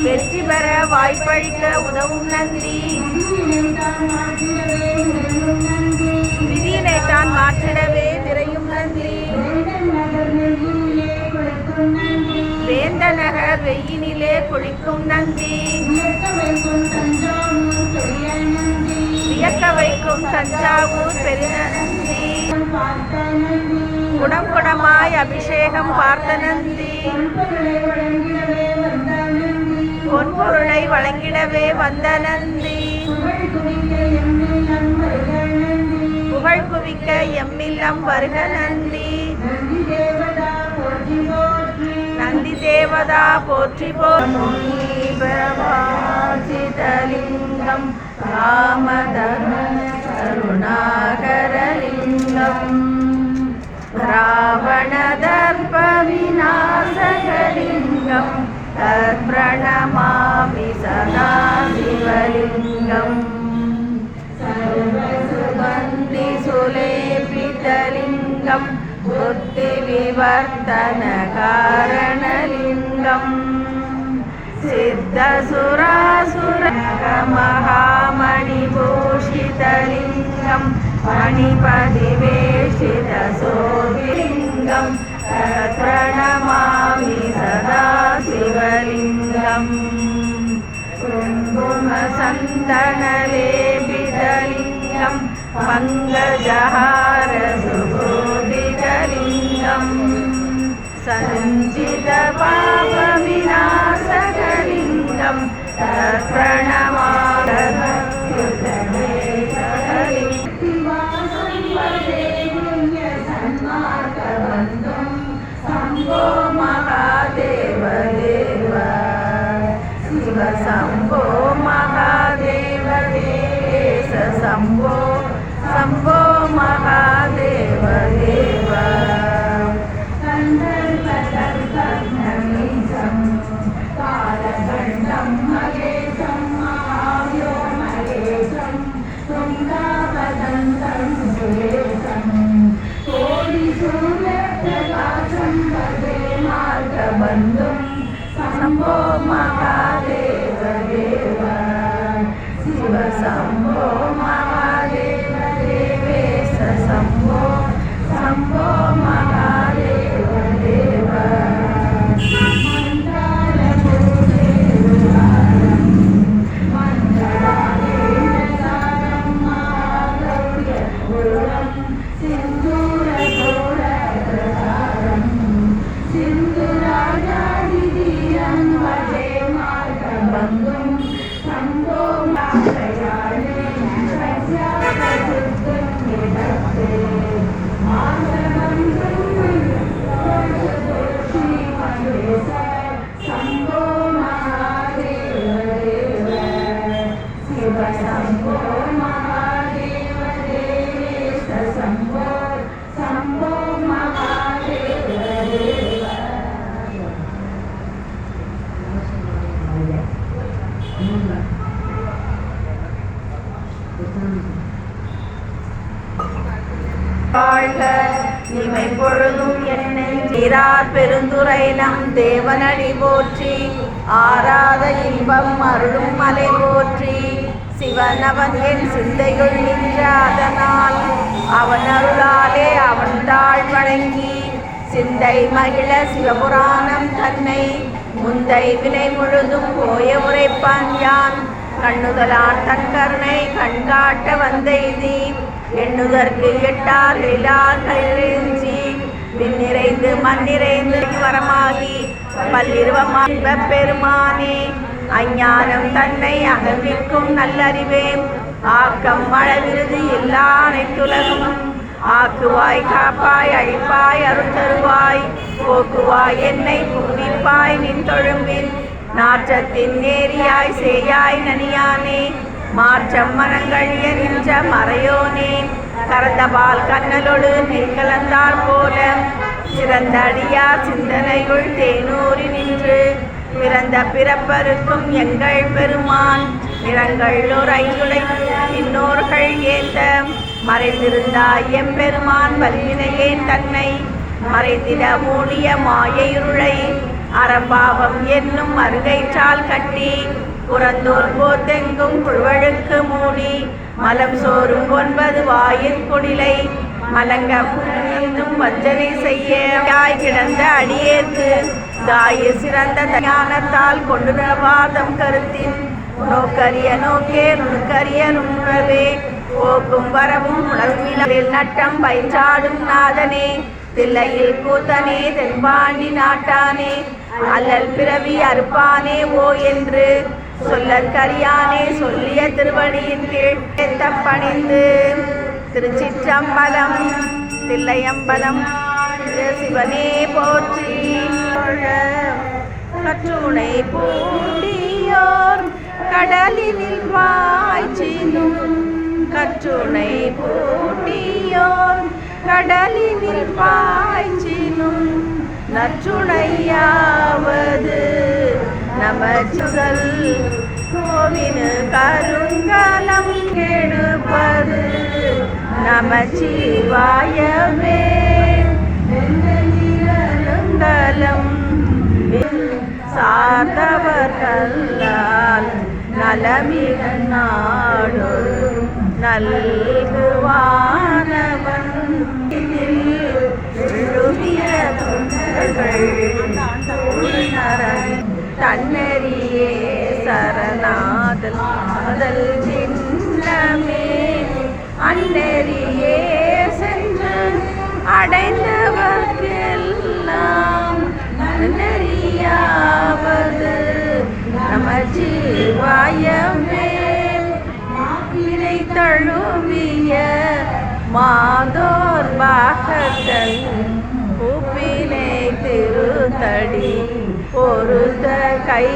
வெற்றி பெற வாய்ப்பளிக்க உதவும் நன்றி. விதியினைத்தான் மாற்றிடவே விரையும் நன்றி. வேந்த நகர் வெயினிலே குளிக்கும் நன்றி. வியக்க வைக்கும் தஞ்சாவூர் பெரிய நன்றி. குடம் குடமாய் அபிஷேகம் பார்த்த நன்றி. பொன்பொருளை வழங்கிடவே வந்த நன்றி. புகழ் குவிக்க எம்மில்லம் வருக நன்றி. நந்தி தேவதா போற்றி போற்றி. பிரபாசிதலிங்கம் ராமதருணாகரலிங்கம் ராவணதர்ப விநாசகலிங்கம் தத்ப்ரணமாமி சதா சிவலிங்கம். சர்வசுகந்தி சுலேபிதலிங்கம் புத்தி விவர்த்தன காரணலிங்கம் சித்தசுராசுர மகாமணிபூஷிதலிங்கம் மணிபதிவேஷித சோதிலிங்கம் பிரணமாமி சதா சிவலிங்கம். குங்கும சந்தனலேபிதலிங்கம் பங்கஜஹார சுபோதிதலிங்கம் சஞ்சித பாப விநாசகலிங்கம் சம்போ மகாதேவ தேவ சிவ சம்போ மகாதேவ தேச சம்போ சம்போ மகாதேவ தேவ. காலகண்டம் மகேசம் மகாவ்யோமகேசம் துங்காவதந்தம் சுரேசம் கோடி சூரிய பிரகாசம் வதே மார்கபந்தும் சம்போ மகாதேவ தேவ சிவ சம்போ மகாதேவ தேவேச சம்போ சம்போ மகாதேவ தேவ. இமை பொழுதும் என்னை நீரார் பெருந்துரைலம் தேவனடி போற்றி. ஆராத இன்பம் அருளும் மலை போற்றி. சிவனவன் என் சிந்தையுள் நின்ற அதனால் அவன் அருளாலே அவன் தாழ் வணங்கி சிந்தை மகிழ சிவபுராணம் தன்னை முந்தை வினை முழுதும் போய உரைப்பான் யான். கண்ணுதலான் தன் கருணை கண்காட்ட வந்தெய்தி எண்ணுதற்கு எட்டார் எழிலார் கையெழுஞ்சி விண்ணிறைந்து மண்ணிறைந்து வரமாகி பல்லிருவமாக பெருமானே. அஞ்ஞானம் தன்னை அகழ்விக்கும் நல்லறிவே ஆக்கம் மழவிருது எல்லா அனைத்துலகும் ஆக்குவாய் காப்பாய் அழிப்பாய் அருள் தருவாய் போக்குவாய் என்னை புகுவிப்பாய் நின் தொழும்பில் நாற்றத்தின் நேரியாய் சேயாய் நனியானே. மாற்றம் மனங்கழிய நின்ற மறையோனே கரந்தபால் கண்ணலொடு நெற்கலந்தால் போல சிறந்த அடியார் சிந்தனையுள் தேனூறி நின்று பிறந்த பிறப்பருக்கும் எங்கள் பெருமான் நிறங்கள் ஒரு ஐந்துடை இன்னோர்கள் ஏந்த மறைந்திருந்தாய் எம்பெருமான் வல்வினையே தன்னை மறைத்திட மூடிய மாயைருளை அறம்பாவம் என்னும் அருகைச்சால் கட்டி புறந்தோல் போத்தெங்கும் புழுவழுக்கு மூடி மலம் சோறும் 9 வாயின் குடிலை மலங்க என்னும் வஞ்சனை செய்ய கிடந்த அடியேற்கு தாய சிறந்த ஞானத்தால் கொண்டு வாதம் கருத்தின் நோக்கரிய நோக்கே நுணுக்கரிய நுண்ணுணர்வே போக்கும் வரவும் உணர்விலில் நட்டம் பயிற்றாடும் நாதனே தில்லையில் கூத்தனே தென்பாண்டி நாட்டானே அல்லல் பிறவி அறுப்பானே ஓ என்று சொல்லற்கரியானே சொல்லிய திருவடியின் கீழ் பணிந்து திருச்சிற்றம்பலம் தில்லையம்பலம் சிவனே போற்றி கற்றுணை பூண்டியோர் கடலினில் வாய்ச்சினும் கற்றுணை பூண்டியோர் கடலினில் பாய்ச்சினும் நற்றுணையாவது நமச்சுதல் கோவினு கருங்கலம் கெடுப்பது நமச்சிவாயவே நிரலுங்கலம் சார்ந்தவர்களால் நலமிக நாடு நல்குவானவன் தன்னறியே சரணாதல் முதல் சின்னமே அன்னறியே சென்று அடைந்தவர்க்கெல்லாம் நன்னறியாவது நமச்சிவாயமே வினை தழுவிய மாதோர் பாகத்தன் உப்பினை திருத்தடி பொறுத்த கை